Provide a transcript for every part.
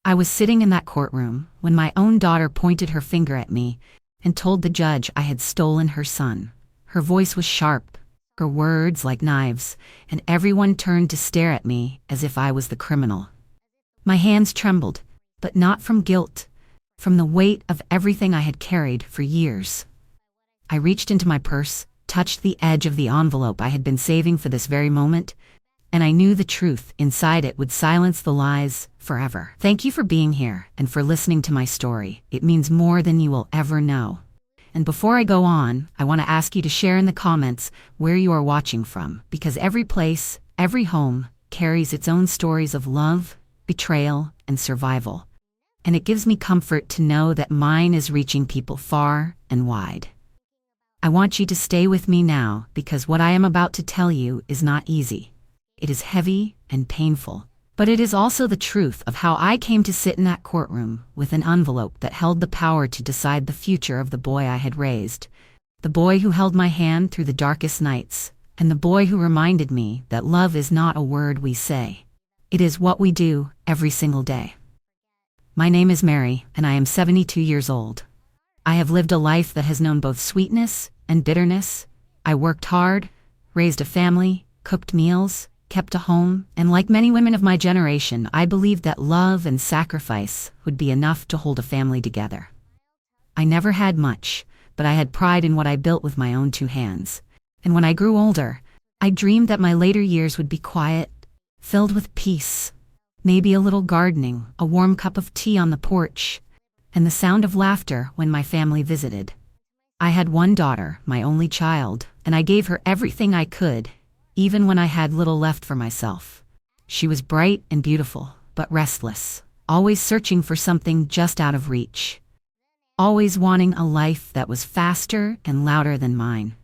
I was sitting in that courtroom when my own daughter pointed her finger at me and told the judge I had stolen her son. Her voice was sharp, her words like knives, and everyone turned to stare at me as if I was the criminal. My hands trembled, but not from guilt, from the weight of everything I had carried for years. I reached into my purse, touched the edge of the envelope I had been saving for this very moment, and I knew the truth inside it would silence the lies forever. Thank you for being here and for listening to my story. It means more than you will ever know. And before I go on, I want to ask you to share in the comments where you are watching from, because every place, every home, carries its own stories of love, betrayal, and survival. And it gives me comfort to know that mine is reaching people far and wide. I want you to stay with me now, because what I am about to tell you is not easy. It is heavy and painful, but it is also the truth of how I came to sit in that courtroom with an envelope that held the power to decide the future of the boy I had raised, the boy who held my hand through the darkest nights, and the boy who reminded me that love is not a word we say. It is what we do every single day. My name is Mary, and I am 72 years old. I have lived a life that has known both sweetness and bitterness. I worked hard, raised a family, cooked meals, kept a home, and like many women of my generation, I believed that love and sacrifice would be enough to hold a family together. I never had much, but I had pride in what I built with my own two hands. And when I grew older, I dreamed that my later years would be quiet, filled with peace, maybe a little gardening, a warm cup of tea on the porch, and the sound of laughter when my family visited. I had one daughter, my only child, and I gave her everything I could, even when I had little left for myself. She was bright and beautiful, but restless, always searching for something just out of reach, always wanting a life that was faster and louder than mine.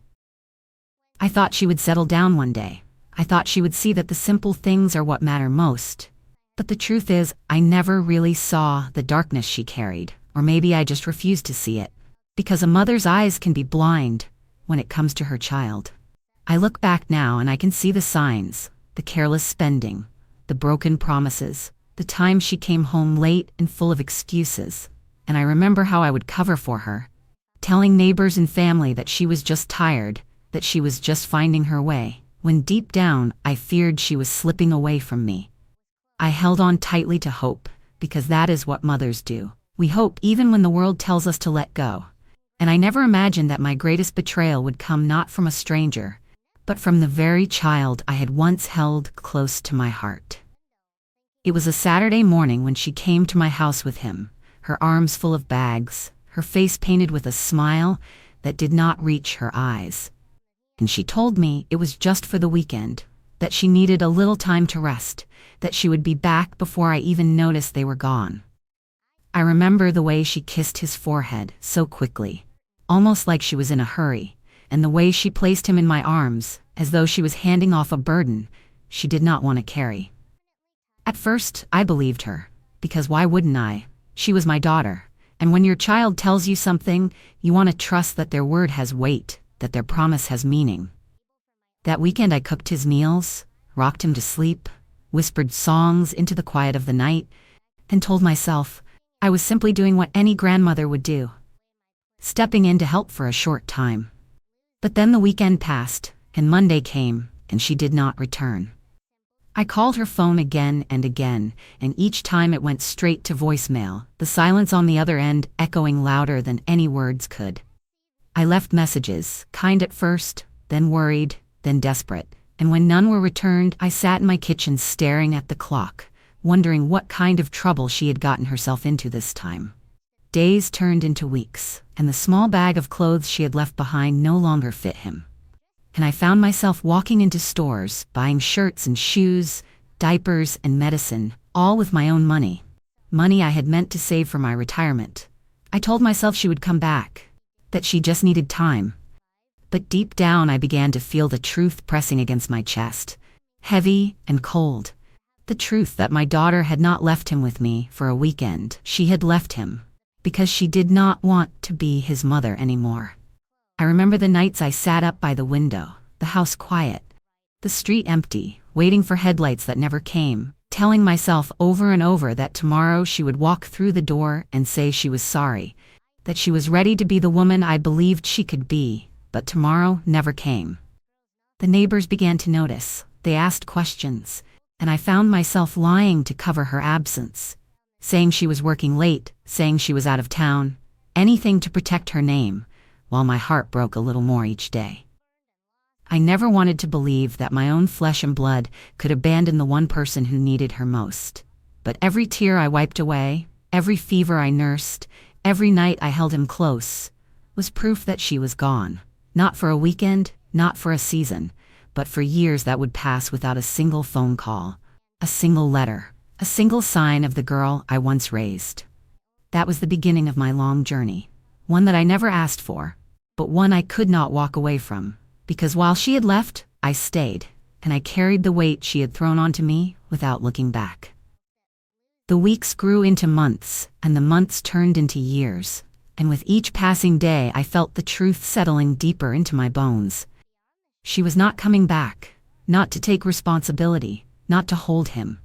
I thought she would settle down one day. I thought she would see that the simple things are what matter most. But the truth is, I never really saw the darkness she carried, or maybe I just refused to see it, because a mother's eyes can be blind when it comes to her child. I look back now and I can see the signs, the careless spending, the broken promises, the times she came home late and full of excuses. And I remember how I would cover for her, telling neighbors and family that she was just tired, that she was just finding her way, when deep down I feared she was slipping away from me. I held on tightly to hope, because that is what mothers do. We hope even when the world tells us to let go. And I never imagined that my greatest betrayal would come not from a stranger, but from the very child I had once held close to my heart. It was a Saturday morning when she came to my house with him, her arms full of bags, her face painted with a smile that did not reach her eyes. And she told me it was just for the weekend, that she needed a little time to rest, that she would be back before I even noticed they were gone. I remember the way she kissed his forehead so quickly, almost like she was in a hurry, and the way she placed him in my arms, as though she was handing off a burden she did not want to carry. At first, I believed her, because why wouldn't I? She was my daughter, and when your child tells you something, you want to trust that their word has weight, that their promise has meaning. That weekend I cooked his meals, rocked him to sleep, whispered songs into the quiet of the night, and told myself I was simply doing what any grandmother would do, stepping in to help for a short time. But then the weekend passed, and Monday came, and she did not return. I called her phone again and again, and each time it went straight to voicemail, the silence on the other end echoing louder than any words could. I left messages, kind at first, then worried, then desperate, and when none were returned, I sat in my kitchen staring at the clock, wondering what kind of trouble she had gotten herself into this time. Days turned into weeks, and the small bag of clothes she had left behind no longer fit him. And I found myself walking into stores, buying shirts and shoes, diapers and medicine, all with my own money. Money I had meant to save for my retirement. I told myself she would come back, that she just needed time. But deep down I began to feel the truth pressing against my chest, heavy and cold. The truth that my daughter had not left him with me for a weekend. She had left him because she did not want to be his mother anymore. I remember the nights I sat up by the window, the house quiet, the street empty, waiting for headlights that never came, telling myself over and over that tomorrow she would walk through the door and say she was sorry, that she was ready to be the woman I believed she could be, but tomorrow never came. The neighbors began to notice. They asked questions, and I found myself lying to cover her absence, saying she was working late, saying she was out of town, anything to protect her name, while my heart broke a little more each day. I never wanted to believe that my own flesh and blood could abandon the one person who needed her most. But every tear I wiped away, every fever I nursed, every night I held him close, was proof that she was gone. Not for a weekend, not for a season, but for years that would pass without a single phone call, a single letter, a single sign of the girl I once raised. That was the beginning of my long journey, one that I never asked for, but one I could not walk away from. Because while she had left, I stayed, and I carried the weight she had thrown onto me without looking back. The weeks grew into months, and the months turned into years, and with each passing day I felt the truth settling deeper into my bones. She was not coming back, not to take responsibility, not to hold him,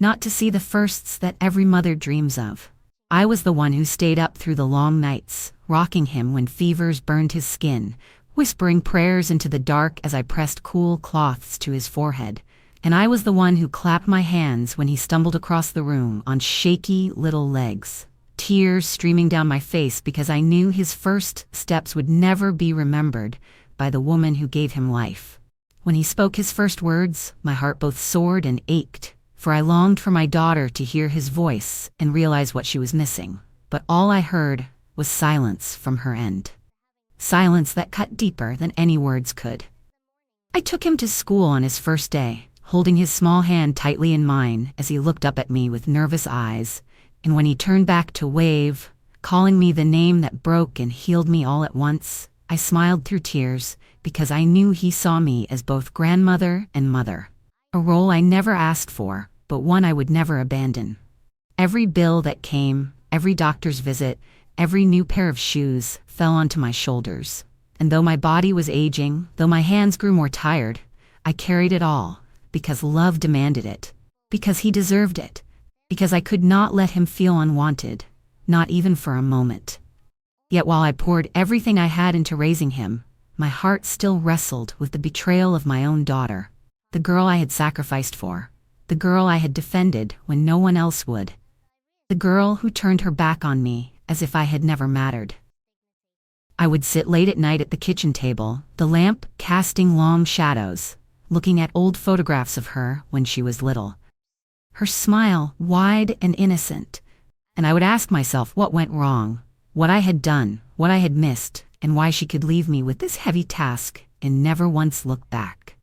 not to see the firsts that every mother dreams of. I was the one who stayed up through the long nights, rocking him when fevers burned his skin, whispering prayers into the dark as I pressed cool cloths to his forehead, and I was the one who clapped my hands when he stumbled across the room on shaky little legs, tears streaming down my face because I knew his first steps would never be remembered by the woman who gave him life. When he spoke his first words, my heart both soared and ached, for I longed for my daughter to hear his voice and realize what she was missing. But all I heard was silence from her end. Silence that cut deeper than any words could. I took him to school on his first day, holding his small hand tightly in mine as he looked up at me with nervous eyes, and when he turned back to wave, calling me the name that broke and healed me all at once, I smiled through tears because I knew he saw me as both grandmother and mother, a role I never asked for, but one I would never abandon. Every bill that came, every doctor's visit, every new pair of shoes fell onto my shoulders. And though my body was aging, though my hands grew more tired, I carried it all, because love demanded it, because he deserved it, because I could not let him feel unwanted, not even for a moment. Yet while I poured everything I had into raising him, my heart still wrestled with the betrayal of my own daughter, the girl I had sacrificed for, the girl I had defended when no one else would, the girl who turned her back on me as if I had never mattered. I would sit late at night at the kitchen table, the lamp casting long shadows, looking at old photographs of her when she was little. Her smile wide and innocent, and I would ask myself what went wrong, what I had done, what I had missed, and why she could leave me with this heavy task and never once look back.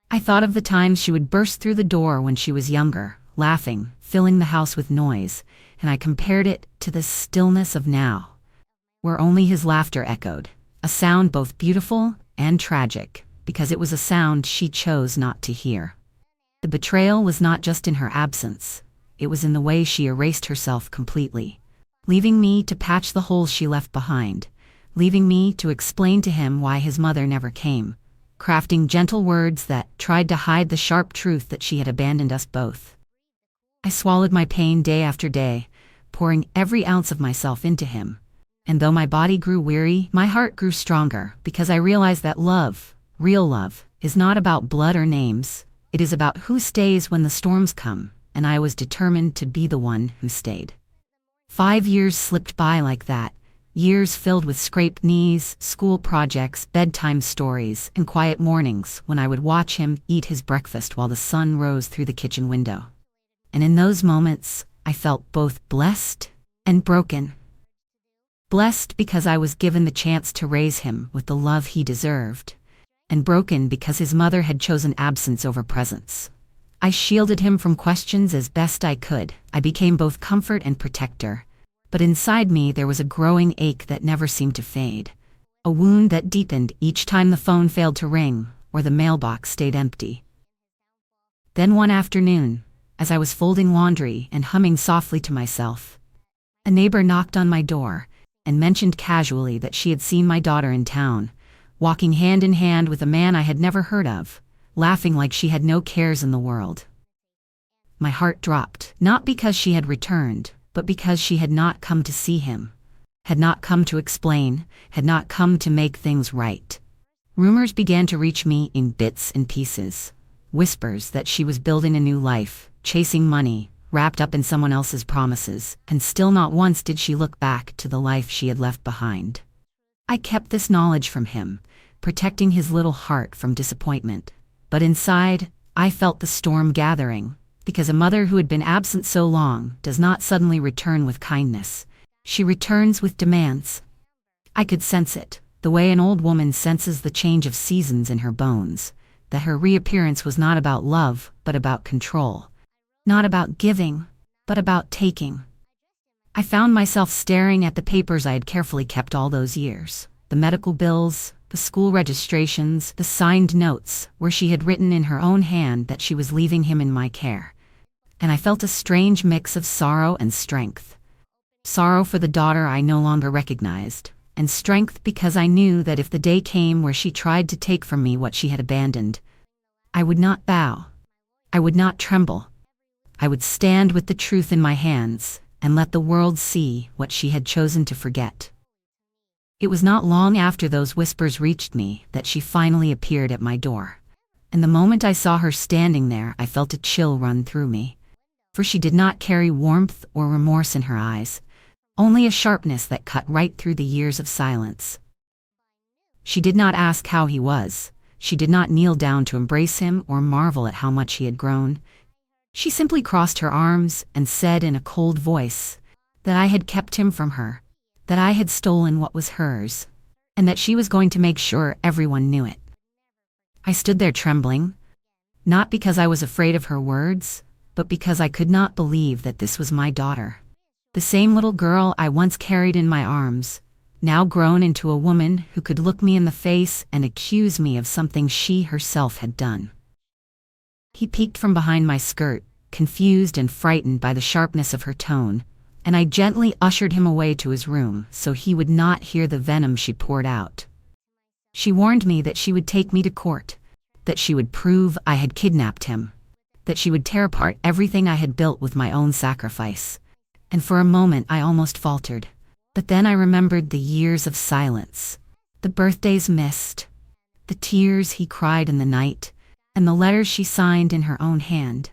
I thought of the times she would burst through the door when she was younger, laughing, filling the house with noise, and I compared it to the stillness of now, where only his laughter echoed, a sound both beautiful and tragic, because it was a sound she chose not to hear. The betrayal was not just in her absence, it was in the way she erased herself completely, leaving me to patch the holes she left behind, leaving me to explain to him why his mother never came, crafting gentle words that tried to hide the sharp truth that she had abandoned us both. I swallowed my pain day after day, pouring every ounce of myself into him. And though my body grew weary, my heart grew stronger because I realized that love, real love, is not about blood or names. It is about who stays when the storms come, and I was determined to be the one who stayed. 5 years slipped by like that, years filled with scraped knees, school projects, bedtime stories, and quiet mornings when I would watch him eat his breakfast while the sun rose through the kitchen window. And in those moments, I felt both blessed and broken. Blessed because I was given the chance to raise him with the love he deserved, and broken because his mother had chosen absence over presence. I shielded him from questions as best I could. I became both comfort and protector, but inside me there was a growing ache that never seemed to fade, a wound that deepened each time the phone failed to ring or the mailbox stayed empty. Then one afternoon, as I was folding laundry and humming softly to myself, a neighbor knocked on my door and mentioned casually that she had seen my daughter in town, walking hand in hand with a man I had never heard of, laughing like she had no cares in the world. My heart dropped, not because she had returned, but because she had not come to see him, had not come to explain, had not come to make things right. Rumors began to reach me in bits and pieces. Whispers that she was building a new life, chasing money, wrapped up in someone else's promises, and still not once did she look back to the life she had left behind. I kept this knowledge from him, protecting his little heart from disappointment. But inside, I felt the storm gathering, because a mother who had been absent so long does not suddenly return with kindness. She returns with demands. I could sense it, the way an old woman senses the change of seasons in her bones, that her reappearance was not about love, but about control. Not about giving, but about taking. I found myself staring at the papers I had carefully kept all those years. The medical bills, the school registrations, the signed notes, where she had written in her own hand that she was leaving him in my care. And I felt a strange mix of sorrow and strength. Sorrow for the daughter I no longer recognized, and strength because I knew that if the day came where she tried to take from me what she had abandoned, I would not bow. I would not tremble. I would stand with the truth in my hands and let the world see what she had chosen to forget. It was not long after those whispers reached me that she finally appeared at my door. And the moment I saw her standing there, I felt a chill run through me. For she did not carry warmth or remorse in her eyes, only a sharpness that cut right through the years of silence. She did not ask how he was. She did not kneel down to embrace him or marvel at how much he had grown. She simply crossed her arms and said in a cold voice that I had kept him from her, that I had stolen what was hers, and that she was going to make sure everyone knew it. I stood there trembling, not because I was afraid of her words, but because I could not believe that this was my daughter. The same little girl I once carried in my arms, now grown into a woman who could look me in the face and accuse me of something she herself had done. He peeked from behind my skirt, confused and frightened by the sharpness of her tone, and I gently ushered him away to his room so he would not hear the venom she poured out. She warned me that she would take me to court, that she would prove I had kidnapped him, that she would tear apart everything I had built with my own sacrifice. And for a moment I almost faltered. But then I remembered the years of silence, the birthdays missed, the tears he cried in the night, and the letters she signed in her own hand.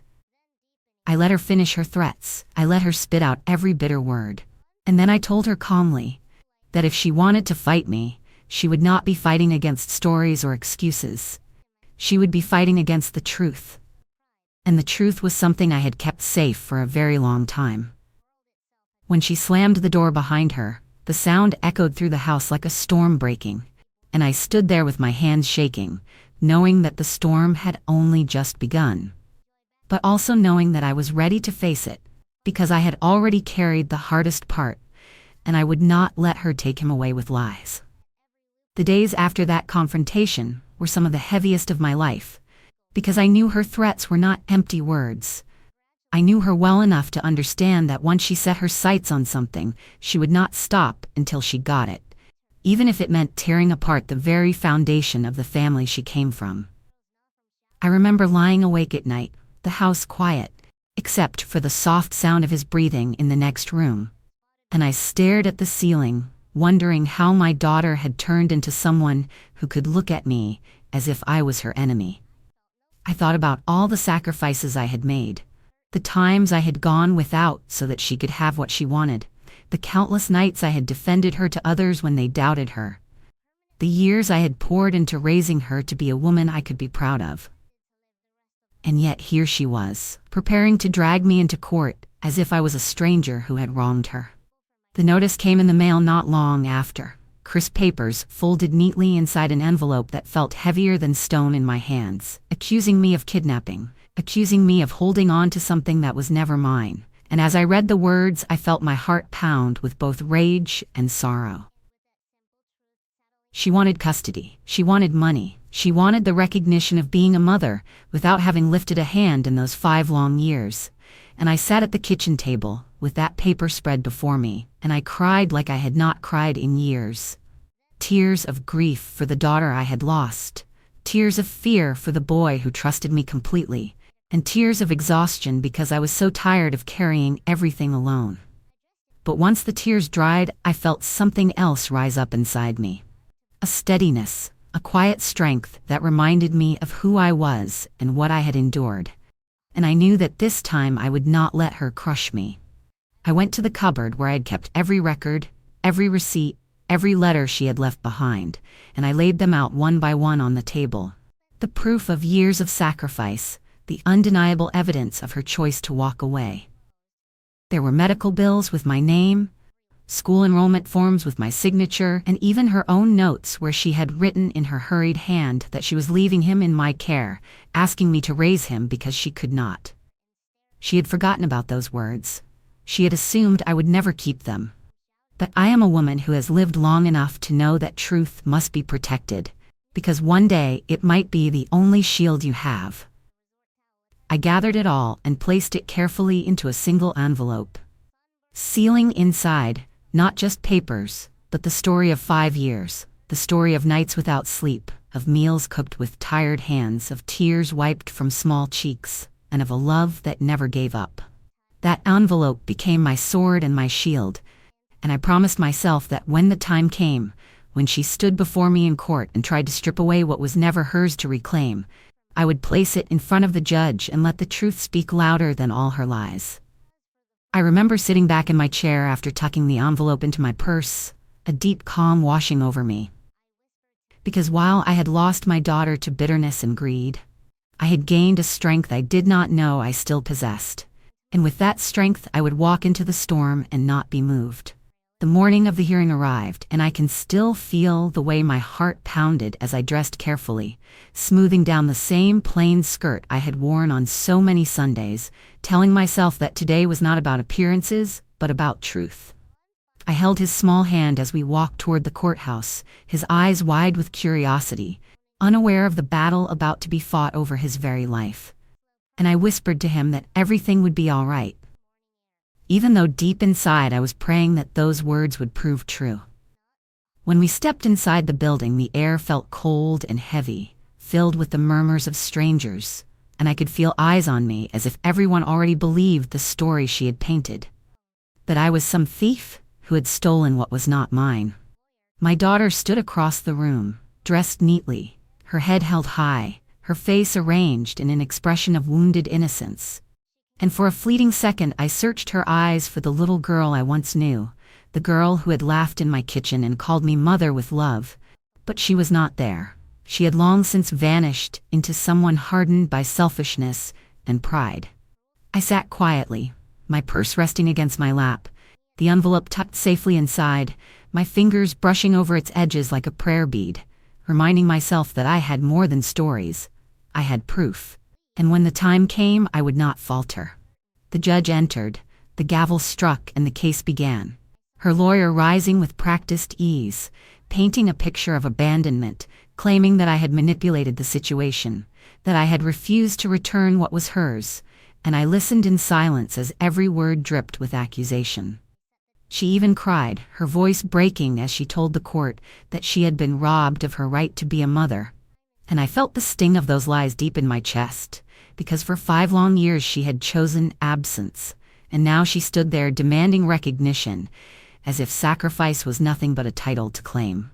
I let her finish her threats. I let her spit out every bitter word. And then I told her calmly that if she wanted to fight me, she would not be fighting against stories or excuses. She would be fighting against the truth. And the truth was something I had kept safe for a very long time. When she slammed the door behind her, the sound echoed through the house like a storm breaking, and I stood there with my hands shaking, knowing that the storm had only just begun. But also knowing that I was ready to face it, because I had already carried the hardest part, and I would not let her take him away with lies. The days after that confrontation were some of the heaviest of my life, because I knew her threats were not empty words. I knew her well enough to understand that once she set her sights on something, she would not stop until she got it, even if it meant tearing apart the very foundation of the family she came from. I remember lying awake at night, the house quiet, except for the soft sound of his breathing in the next room, and I stared at the ceiling, wondering how my daughter had turned into someone who could look at me as if I was her enemy. I thought about all the sacrifices I had made, the times I had gone without so that she could have what she wanted, the countless nights I had defended her to others when they doubted her, the years I had poured into raising her to be a woman I could be proud of. And yet here she was, preparing to drag me into court as if I was a stranger who had wronged her. The notice came in the mail not long after, crisp papers folded neatly inside an envelope that felt heavier than stone in my hands, accusing me of kidnapping, accusing me of holding on to something that was never mine. And as I read the words, I felt my heart pound with both rage and sorrow. She wanted custody. She wanted money. She wanted the recognition of being a mother without having lifted a hand in those 5 long years. And I sat at the kitchen table with that paper spread before me, and I cried like I had not cried in years. Tears of grief for the daughter I had lost. Tears of fear for the boy who trusted me completely. and tears of exhaustion because I was so tired of carrying everything alone. But once the tears dried, I felt something else rise up inside me. A steadiness, a quiet strength that reminded me of who I was and what I had endured. And I knew that this time I would not let her crush me. I went to the cupboard where I had kept every record, every receipt, every letter she had left behind, and I laid them out one by one on the table. The proof of years of sacrifice, the undeniable evidence of her choice to walk away. There were medical bills with my name, school enrollment forms with my signature, and even her own notes where she had written in her hurried hand that she was leaving him in my care, asking me to raise him because she could not. She had forgotten about those words. She had assumed I would never keep them. But I am a woman who has lived long enough to know that truth must be protected, because one day it might be the only shield you have. I gathered it all and placed it carefully into a single envelope, sealing inside not just papers, but the story of 5 years, the story of nights without sleep, of meals cooked with tired hands, of tears wiped from small cheeks, and of a love that never gave up. That envelope became my sword and my shield, and I promised myself that when the time came, when she stood before me in court and tried to strip away what was never hers to reclaim, I would place it in front of the judge and let the truth speak louder than all her lies. I remember sitting back in my chair after tucking the envelope into my purse, a deep calm washing over me. Because while I had lost my daughter to bitterness and greed, I had gained a strength I did not know I still possessed. And with that strength, I would walk into the storm and not be moved. The morning of the hearing arrived, and I can still feel the way my heart pounded as I dressed carefully, smoothing down the same plain skirt I had worn on so many Sundays, telling myself that today was not about appearances, but about truth. I held his small hand as we walked toward the courthouse, his eyes wide with curiosity, unaware of the battle about to be fought over his very life. And I whispered to him that everything would be all right, even though deep inside I was praying that those words would prove true. When we stepped inside the building, the air felt cold and heavy, filled with the murmurs of strangers, and I could feel eyes on me as if everyone already believed the story she had painted. That I was some thief who had stolen what was not mine. My daughter stood across the room, dressed neatly, her head held high, her face arranged in an expression of wounded innocence. And for a fleeting second I searched her eyes for the little girl I once knew, the girl who had laughed in my kitchen and called me mother with love. But she was not there. She had long since vanished into someone hardened by selfishness and pride. I sat quietly, my purse resting against my lap, the envelope tucked safely inside, my fingers brushing over its edges like a prayer bead, reminding myself that I had more than stories. I had proof. And when the time came, I would not falter. The judge entered, the gavel struck, and the case began. Her lawyer rising with practiced ease, painting a picture of abandonment, claiming that I had manipulated the situation, that I had refused to return what was hers, and I listened in silence as every word dripped with accusation. She even cried, her voice breaking as she told the court that she had been robbed of her right to be a mother. And I felt the sting of those lies deep in my chest, because for 5 long years she had chosen absence, and now she stood there demanding recognition, as if sacrifice was nothing but a title to claim.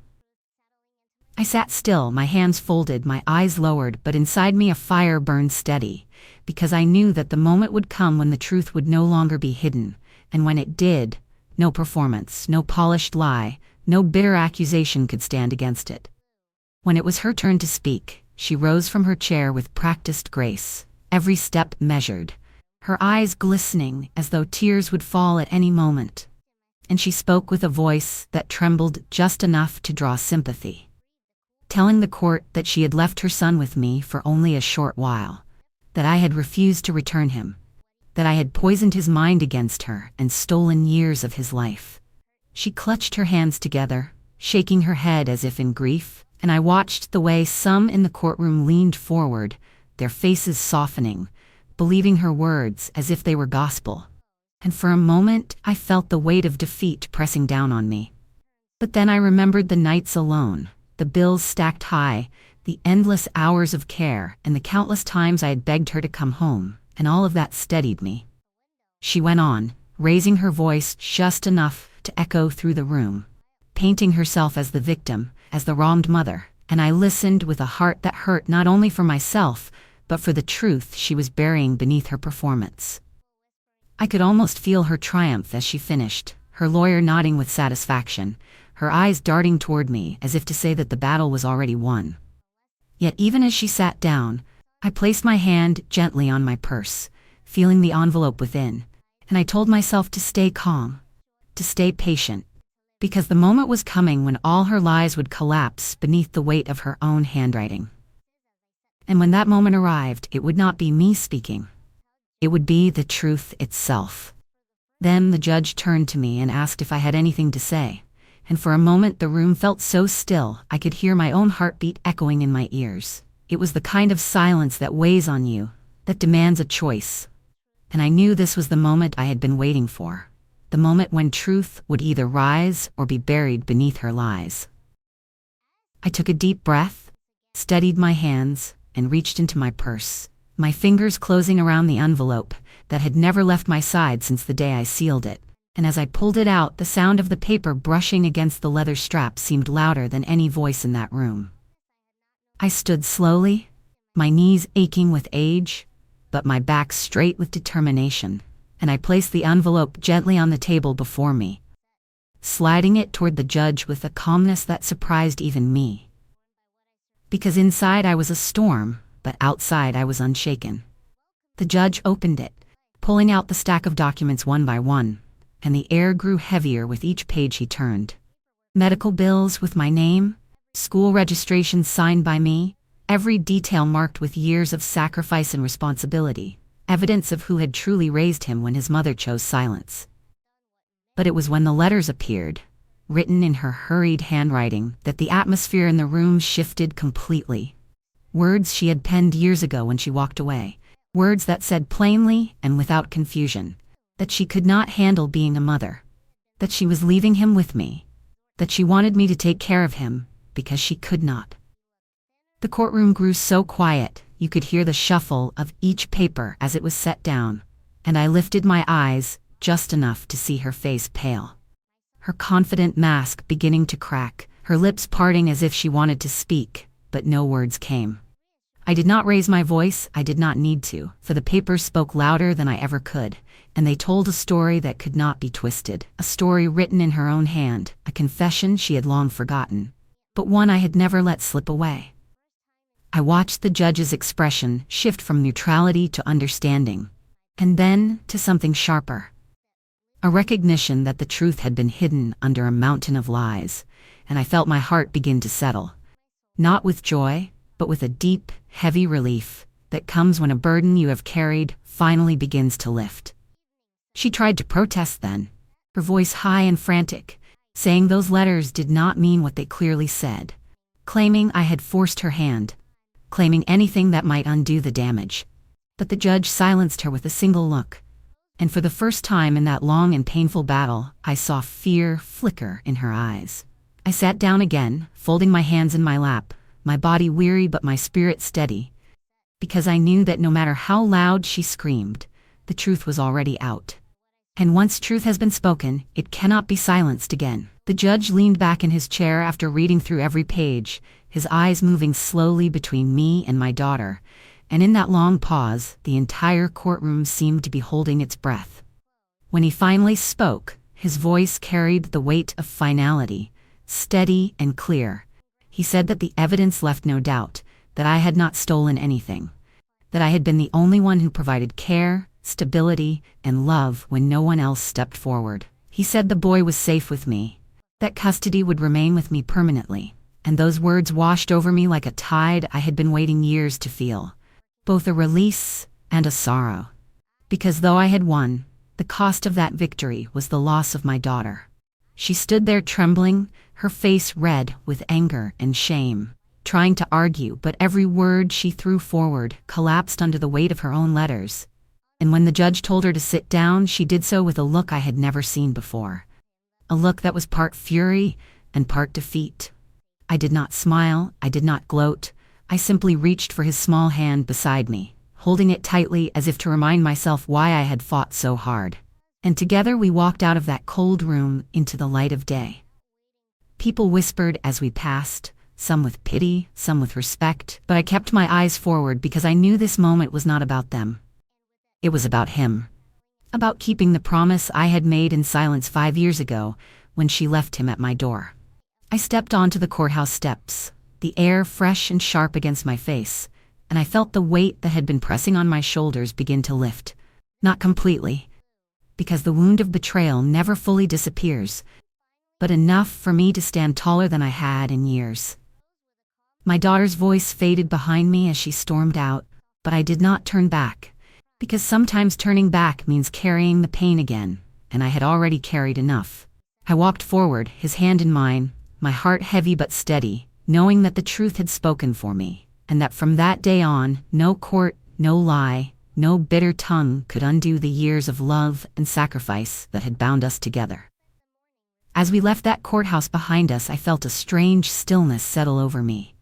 I sat still, my hands folded, my eyes lowered, but inside me a fire burned steady, because I knew that the moment would come when the truth would no longer be hidden, and when it did, no performance, no polished lie, no bitter accusation could stand against it. When it was her turn to speak, she rose from her chair with practiced grace, every step measured, her eyes glistening as though tears would fall at any moment. And she spoke with a voice that trembled just enough to draw sympathy, telling the court that she had left her son with me for only a short while, that I had refused to return him, that I had poisoned his mind against her and stolen years of his life. She clutched her hands together, shaking her head as if in grief, and I watched the way some in the courtroom leaned forward, their faces softening, believing her words as if they were gospel. And for a moment I felt the weight of defeat pressing down on me. But then I remembered the nights alone, the bills stacked high, the endless hours of care, and the countless times I had begged her to come home, and all of that steadied me. She went on, raising her voice just enough to echo through the room, painting herself as the victim, as the wronged mother, and I listened with a heart that hurt not only for myself, but for the truth she was burying beneath her performance. I could almost feel her triumph as she finished, her lawyer nodding with satisfaction, her eyes darting toward me as if to say that the battle was already won. Yet even as she sat down, I placed my hand gently on my purse, feeling the envelope within, and I told myself to stay calm, to stay patient, because the moment was coming when all her lies would collapse beneath the weight of her own handwriting. And when that moment arrived, it would not be me speaking. It would be the truth itself. Then the judge turned to me and asked if I had anything to say, and for a moment the room felt so still I could hear my own heartbeat echoing in my ears. It was the kind of silence that weighs on you, that demands a choice. And I knew this was the moment I had been waiting for, the moment when truth would either rise or be buried beneath her lies. I took a deep breath, steadied my hands, and reached into my purse, my fingers closing around the envelope that had never left my side since the day I sealed it. And as I pulled it out, the sound of the paper brushing against the leather strap seemed louder than any voice in that room. I stood slowly, my knees aching with age, but my back straight with determination, and I placed the envelope gently on the table before me, sliding it toward the judge with a calmness that surprised even me. Because inside I was a storm, but outside I was unshaken. The judge opened it, pulling out the stack of documents one by one, and the air grew heavier with each page he turned. Medical bills with my name, school registrations signed by me, every detail marked with years of sacrifice and responsibility, evidence of who had truly raised him when his mother chose silence. But it was when the letters appeared, written in her hurried handwriting, that the atmosphere in the room shifted completely. Words she had penned years ago when she walked away, words that said plainly and without confusion that she could not handle being a mother, that she was leaving him with me, that she wanted me to take care of him because she could not. The courtroom grew so quiet, you could hear the shuffle of each paper as it was set down, and I lifted my eyes just enough to see her face pale, her confident mask beginning to crack, her lips parting as if she wanted to speak, but no words came. I did not raise my voice, I did not need to, for the papers spoke louder than I ever could, and they told a story that could not be twisted, a story written in her own hand, a confession she had long forgotten, but one I had never let slip away. I watched the judge's expression shift from neutrality to understanding, and then to something sharper. A recognition that the truth had been hidden under a mountain of lies, and I felt my heart begin to settle, not with joy, but with a deep, heavy relief that comes when a burden you have carried finally begins to lift. She tried to protest then, her voice high and frantic, saying those letters did not mean what they clearly said, claiming I had forced her hand, claiming anything that might undo the damage. But the judge silenced her with a single look, and for the first time in that long and painful battle, I saw fear flicker in her eyes. I sat down again, folding my hands in my lap, my body weary but my spirit steady, because I knew that no matter how loud she screamed, the truth was already out. And once truth has been spoken, it cannot be silenced again. The judge leaned back in his chair after reading through every page, his eyes moving slowly between me and my daughter, and in that long pause, the entire courtroom seemed to be holding its breath. When he finally spoke, his voice carried the weight of finality, steady and clear. He said that the evidence left no doubt, that I had not stolen anything, that I had been the only one who provided care, stability, and love when no one else stepped forward. He said the boy was safe with me, that custody would remain with me permanently, and those words washed over me like a tide I had been waiting years to feel, both a release and a sorrow. Because though I had won, the cost of that victory was the loss of my daughter. She stood there trembling, her face red with anger and shame, trying to argue, but every word she threw forward collapsed under the weight of her own letters. And when the judge told her to sit down, she did so with a look I had never seen before, a look that was part fury and part defeat. I did not smile, I did not gloat, I simply reached for his small hand beside me, holding it tightly as if to remind myself why I had fought so hard. And together we walked out of that cold room into the light of day. People whispered as we passed, some with pity, some with respect, but I kept my eyes forward because I knew this moment was not about them. It was about him. About keeping the promise I had made in silence 5 years ago when she left him at my door. I stepped onto the courthouse steps, the air fresh and sharp against my face, and I felt the weight that had been pressing on my shoulders begin to lift. Not completely, because the wound of betrayal never fully disappears, but enough for me to stand taller than I had in years. My daughter's voice faded behind me as she stormed out, but I did not turn back, because sometimes turning back means carrying the pain again, and I had already carried enough. I walked forward, his hand in mine, my heart heavy but steady, knowing that the truth had spoken for me, and that from that day on, no court, no lie, no bitter tongue could undo the years of love and sacrifice that had bound us together. As we left that courthouse behind us, I felt a strange stillness settle over me.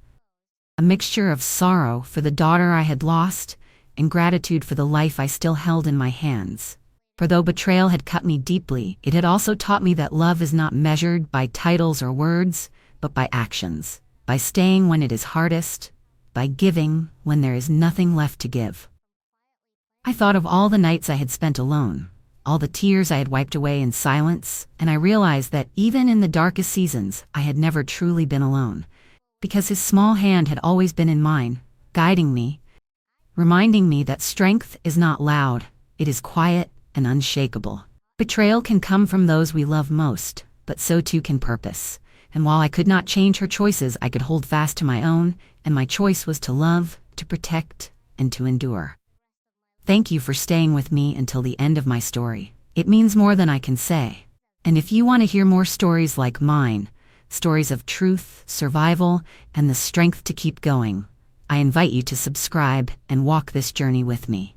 A mixture of sorrow for the daughter I had lost and gratitude for the life I still held in my hands. For though betrayal had cut me deeply, it had also taught me that love is not measured by titles or words, but by actions, by staying when it is hardest, by giving when there is nothing left to give. I thought of all the nights I had spent alone, all the tears I had wiped away in silence, and I realized that even in the darkest seasons, I had never truly been alone, because his small hand had always been in mine, guiding me, reminding me that strength is not loud, it is quiet and unshakable. Betrayal can come from those we love most, but so too can purpose. And while I could not change her choices, I could hold fast to my own, and my choice was to love, to protect, and to endure. Thank you for staying with me until the end of my story. It means more than I can say. And if you want to hear more stories like mine, stories of truth, survival, and the strength to keep going, I invite you to subscribe and walk this journey with me.